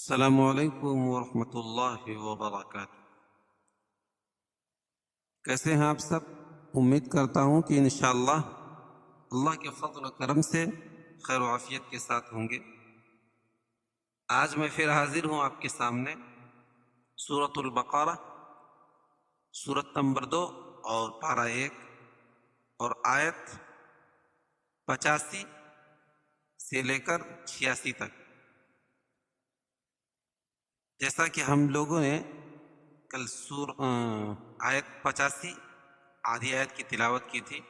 السلام علیکم ورحمۃ اللہ وبرکاتہ۔ کیسے ہیں آپ سب؟ امید کرتا ہوں کہ انشاءاللہ اللہ کے فضل و کرم سے خیر و عافیت کے ساتھ ہوں گے۔ آج میں پھر حاضر ہوں آپ کے سامنے سورۃ البقرہ، سورت نمبر 2 اور پارہ 1 اور آیت 85 سے لے کر 86 تک۔ جیسا کہ ہم لوگوں نے کل آیت 85 آدھی آیت کی تلاوت کی تھی،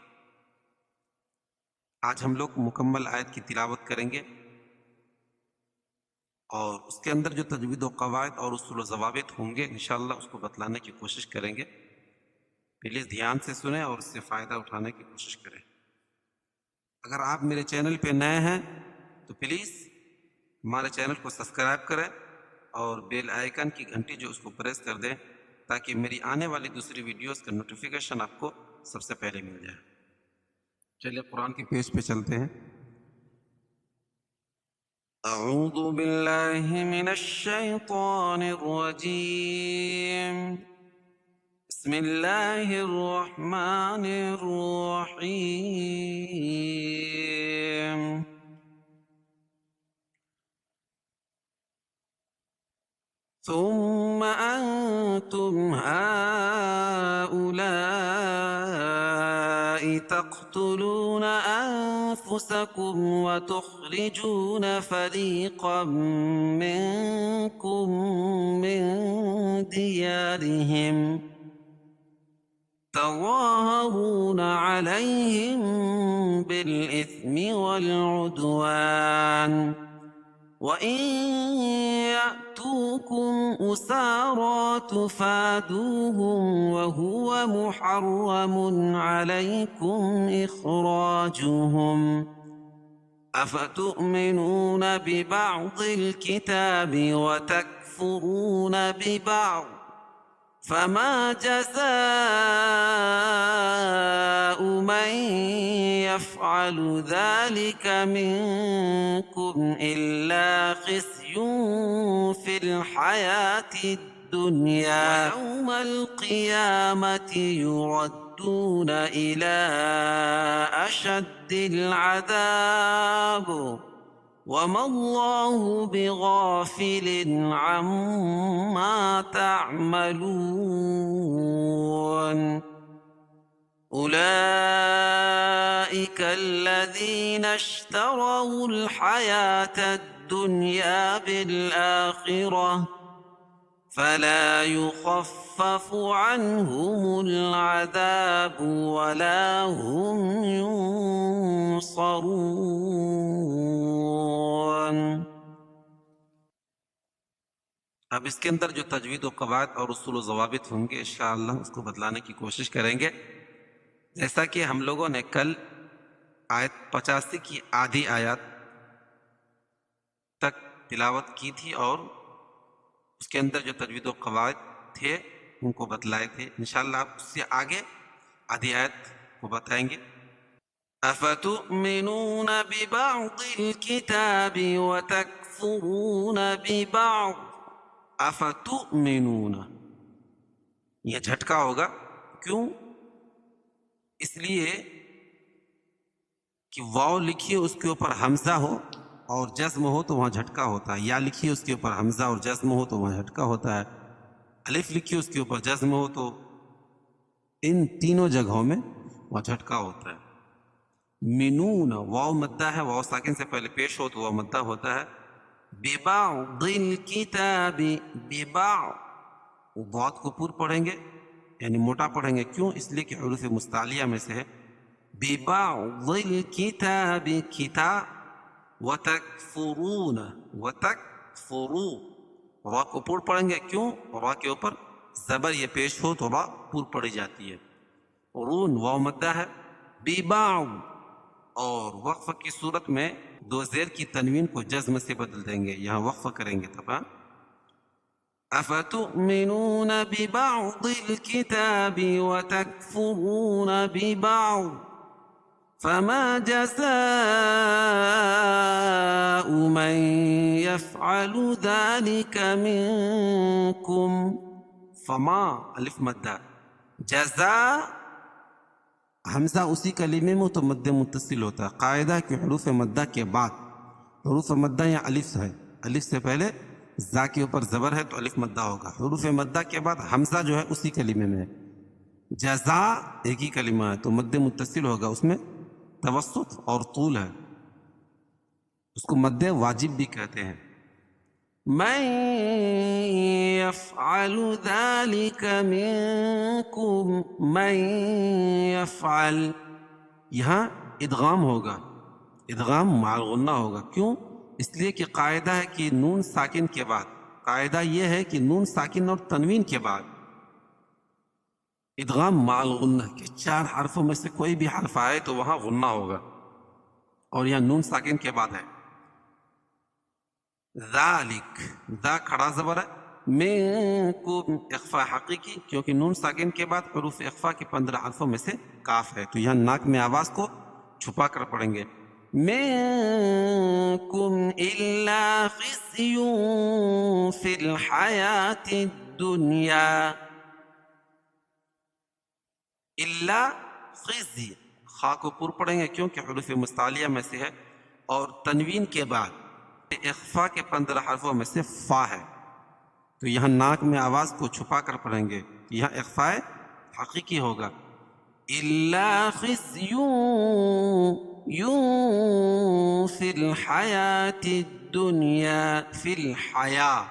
آج ہم لوگ مکمل آیت کی تلاوت کریں گے اور اس کے اندر جو تجوید و قواعد اور اصول و ضوابط ہوں گے انشاءاللہ اس کو بتلانے کی کوشش کریں گے۔ پلیز دھیان سے سنیں اور اس سے فائدہ اٹھانے کی کوشش کریں۔ اگر آپ میرے چینل پہ نئے ہیں تو پلیز ہمارے چینل کو سبسکرائب کریں اور بیل آئیکن کی گھنٹی جو اس کو پریس کر دیں تاکہ میری آنے والی دوسری ویڈیوز کا نوٹیفیکیشن آپ کو سب سے پہلے مل جائے۔ چلیے قرآن کے پیج پہ چلتے ہیں۔ اعوذ باللہ من الشیطان الرجیم، بسم اللہ الرحمن الرحیم۔ ثم أنتم هؤلاء تقتلون أنفسكم وتخرجون فريقا منكم من ديارهم تظاهرون عليهم بالإثم والعدوان وإن يأتوكم أسارى تفادوهم وهو محرم عليكم إخراجهم أفتؤمنون ببعض الكتاب وتكفرون ببعض فما جزاء من يفعل ذلك منكم إلا خزي في الحياة الدنيا ويوم القيامة يردون إلى أشد العذاب وما الله بغافل عما تعملون أولئك الذين اشتروا الحياة الدنيا بالآخرة فلا يخفف عنهم العذاب ولا هم ينصرون۔ اب اس کے اندر جو تجوید و قواعد اور اصول و ضوابط ہوں گے انشاءاللہ اس کو بتلانے کی کوشش کریں گے۔ جیسا کہ ہم لوگوں نے کل آیت 85 کی آدھی آیات تک تلاوت کی تھی اور اس کے اندر جو تجوید و قواعد تھے ان کو بتلائے تھے، انشاءاللہ آپ اس سے آگے آدھی آیت کو بتائیں گے۔ افتؤمنون ببعض الكتاب وتکفرون ببعض افتؤمنون، یہ جھٹکا ہوگا، کیوں؟ اس لیے کہ واو لکھیے اس کے اوپر حمزہ ہو اور جزم ہو تو وہاں جھٹکا ہوتا ہے، یا لکھیے اس کے اوپر حمزہ اور جزم ہو تو وہاں جھٹکا ہوتا ہے، الف لکھیے اس کے اوپر جزم ہو تو ان تینوں جگہوں میں وہاں جھٹکا ہوتا ہے۔ منون واو مدہ ہے، واو ساکن سے پہلے پیش ہو تو واو مدہ ہوتا ہے۔ ببعض الکتاب، ببعض ضاد کو پور پڑھیں گے یعنی موٹا پڑھیں گے، کیوں؟ اس لیے کہ حروف مستعلیہ میں سے ہے۔ ببعض الکتاب کتاب، وتکفرون وتکفرو، را کو پور پڑھیں گے، کیوں؟ را کے اوپر زبر یہ پیش ہو تو را پور پڑھی جاتی ہے۔ رون واو مدہ ہے۔ ببعض، اور وقف کی صورت میں دو زیر کی تنوین کو جزم سے بدل دیں گے، یہاں وقف کریں گے تب۔ افتؤمنون ببعض الكتاب وتكفرون ببعض فما جزاء من يفعل ذلك منكم فما الف مدہ جزا حمزہ اسی کلمے میں تو مد متصل ہوتا ہے. قاعدہ کہ حروف مدہ کے بعد حروف مدہ یا الف ہے, الف سے پہلے زا کے اوپر زبر ہے تو الف مدہ ہوگا. حروف مدہ کے بعد حمزہ جو ہے اسی کلمے میں ہے. جزا ایک ہی کلمہ ہے تو مد متصل ہوگا, اس میں توسط اور طول ہے, اس کو مد واجب بھی کہتے ہیں. من يفعل ذلك منكم من يفعل, یہاں ادغام ہوگا, ادغام مع الغنہ ہوگا. کیوں؟ اس لیے کہ قاعدہ ہے کہ نون ساکن کے بعد, قاعدہ یہ ہے کہ نون ساکن اور تنوین کے بعد ادغام مع الغنہ کے 4 حرفوں میں سے کوئی بھی حرف آئے تو وہاں غنہ ہوگا, اور یہاں نون ساکن کے بعد ہے. ذالک, ذا کھڑا زبر ہے, منکم اخفاء حقیقی, کیونکہ نون ساکن کے بعد حروف اخفاء کے 15 حرفوں میں سے کاف ہے تو یہاں ناک میں آواز کو چھپا کر پڑھیں گے. منکم الا خزی فی الحیات الدنیا, الا خزی, خا کو پر پڑھیں گے کیونکہ حروف مستعلیہ میں سے ہے, اور تنوین کے بعد اخفاء کے 15 حرفوں میں سے فا ہے تو یہاں ناک میں آواز کو چھپا کر پڑھیں گے, یہاں اخفاء حقیقی ہوگا. الا خزی فی الحیات الدنیا, فی الحیا,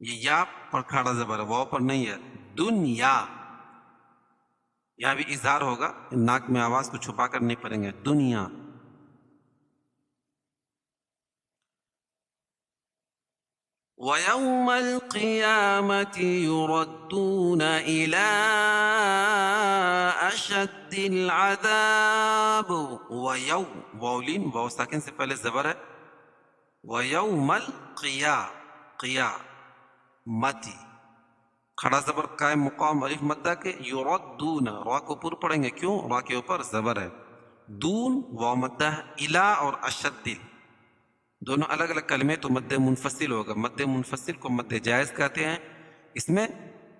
یہ یا پر کھڑا زبر ہے, واو پر نہیں ہے. دنیا, یہاں بھی اظہار ہوگا, ناک میں آواز کو چھپا کر نہیں پڑھیں گے. دنیا. وَيَوْمَ الْقِيَامَةِ يُرَدُّونَ إِلَىٰ أَشَدِّ الْعَذَابِ. واولین واو ساکن سے پہلے زبر ہے. وَيَوْمَ الْقِيَامَةِ کھڑا زبر قائم مقام الف مدہ کے. یردون, را کو پر پڑھیں گے, کیوں؟ را کے اوپر زبر ہے. دون واو مدہ ہے. الا اور اشد دونوں الگ الگ کلمے تو مد منفصل ہوگا. مد منفصل کو مد جائز کہتے ہیں, اس میں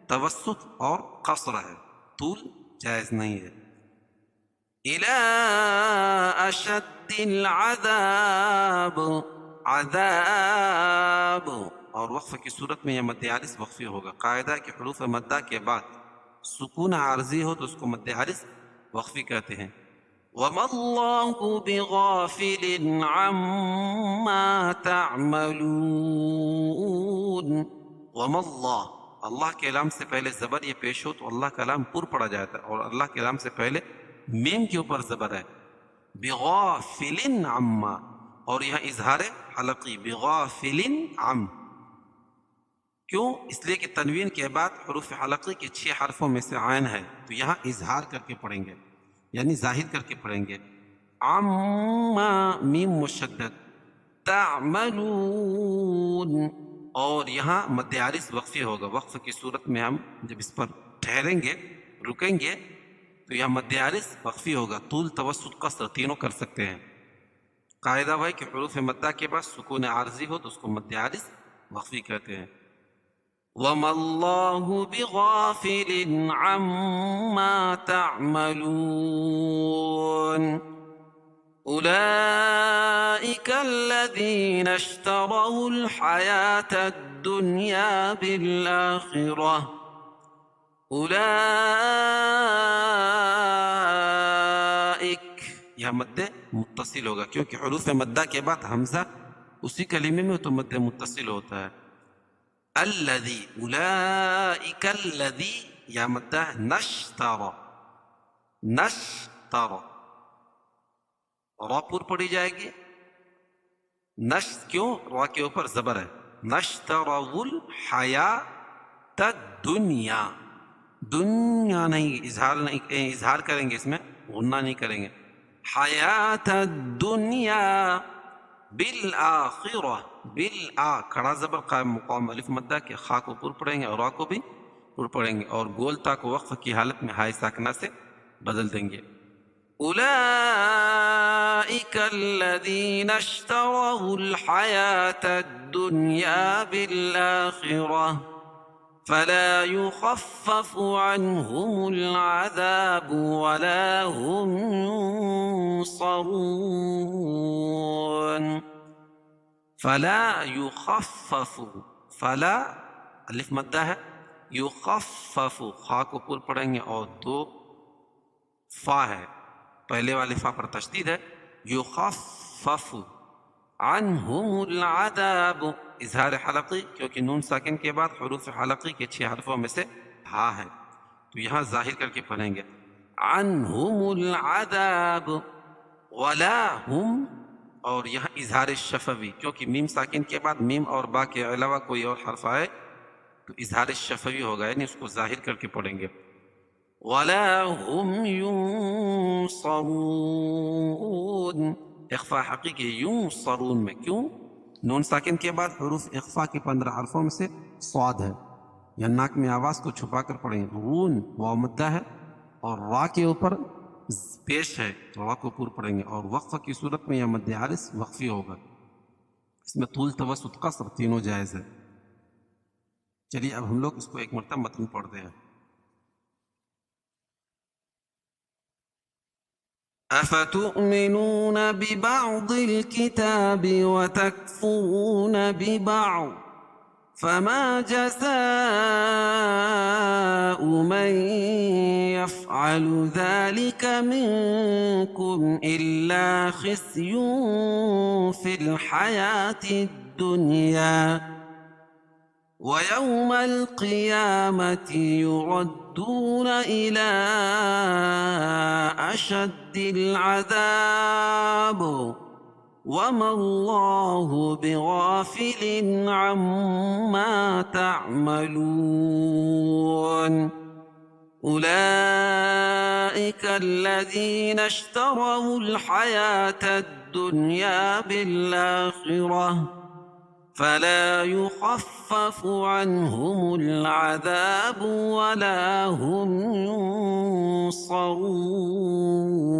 توسط اور قصر ہے, طول جائز نہیں ہے. الا اشد العذاب, عذاب, اور وقف کی صورت میں یہ مد عارض وقفی ہوگا. قاعدہ ہے کہ حروف مدہ کے بعد سکون عارضی ہو تو اس کو مد عارض وقفی کہتے ہیں. وَمَا اللَّهُ بِغَافِلٍ عَمَّا تَعْمَلُونَ. وَمَا اللَّهُ, اللہ کے لام سے پہلے زبر یہ پیش ہو تو اللہ کا لام پر پڑا جاتا ہے, اور اللہ کے لام سے پہلے میم کے اوپر زبر ہے. بِغَافِلٍ عَمَّا, اور یہاں اظہار حلقی. بِغَافِلٍ عَمَّ, کیوں؟ اس لیے کہ تنوین کے بعد حروف حلقی کے 6 حرفوں میں سے عین ہے تو یہاں اظہار کر کے پڑھیں گے, یعنی ظاہر کر کے پڑھیں گے. عما میم مشدد. تعملون, اور یہاں مد عارض وقفی ہوگا. وقف کی صورت میں ہم جب اس پر ٹھہریں گے, رکیں گے, تو یہاں مد عارض وقفی ہوگا. طول توسط قصر تینوں کر سکتے ہیں. قاعدہ ہے کہ حروف مدہ کے بعد سکون عارضی ہو تو اس کو مد عارض وقفی کہتے ہیں. وَمَا اللَّهُ بِغَافِلٍ عَمَّا تَعْمَلُونَ. أُولَئِكَ الَّذِينَ اشْتَرَوُا الْحَيَاةَ الدُّنْيَا بِالْآخِرَةِ. أُولَئِكَ, یہ مد متصل ہوگا کیونکہ حروف مدہ کے بعد حمزہ اسی کلمے میں تو مد متصل ہوتا ہے. الذی, اولئک الذی, یا مدہ نشتر, نشتر, را پر پڑی جائے گی. نش, کیوں؟ را کے اوپر زبر ہے. نشتروا الحیات الدنیا, دنیا نہیں, اظہار نہیں, اظہار کریں گے, اس میں غنہ نہیں کریں گے. حیات الدنیا بالآخرہ. بالآ کھڑا زبر قائم مقام الف مدہ کے. خا کو پر پڑھیں گے اور را کو بھی پر پڑھیں گے, اور گول تا کو وقف کی حالت میں ہائے ساکنہ سے بدل دیں گے. اولئک أولئك الذين اشتروا الحياة الدنيا بالآخرة فلا يخفف عنهم العذاب ولا هم ينصرون. فلا يخفف، فلا الف مدہ ہے، یخفف خا کو پر پڑھیں گے اور دو فا ہے، پہلے والے فا پر تشدید ہے، یخفف عنہم العذاب، اظہار حلقی کیونکہ نون ساکن کے بعد حروف حلقی کے 6 حرفوں میں سے ہا ہے، تو یہاں ظاہر کر کے پڑھیں گے عنہم العذاب ولا ہم، اور یہاں اظہار شفوی کیونکہ میم ساکن کے بعد میم اور با کے علاوہ کوئی اور حرف آئے تو اظہار شفوی ہوگا، یعنی اس کو ظاہر کر کے پڑھیں گے ولا هم ينصرون، اخفاء حقیقی ينصرون میں کیوں؟ نون ساکن کے بعد حروف اخفاء کے 15 حرفوں میں سے صاد ہے، یا ناک میں آواز کو چھپا کر پڑھیں گے، رون واو مدہ ہے اور را کے اوپر پیش ہے تو را کو پور پڑھیں گے، اور وقفہ کی صورت میں یا مد عارض وقفی ہوگا، اس میں طول توسط قصر تینوں جائز ہے۔ چلیے اب ہم لوگ اس کو ایک مرتبہ متن پڑھتے ہیں۔ افتؤمنون ببعض الكتاب وتكفرون ببعض فما جزاء من يفعل ذلك منكم إلا خزي في الحياة الدنيا ويوم القيامة يردون إلى أشد العذاب وما الله بغافل عما تعملون أولئك الذين اشتروا الحياة الدنيا بالآخرة فلا يخفف عنهم العذاب ولا هم ينصرون۔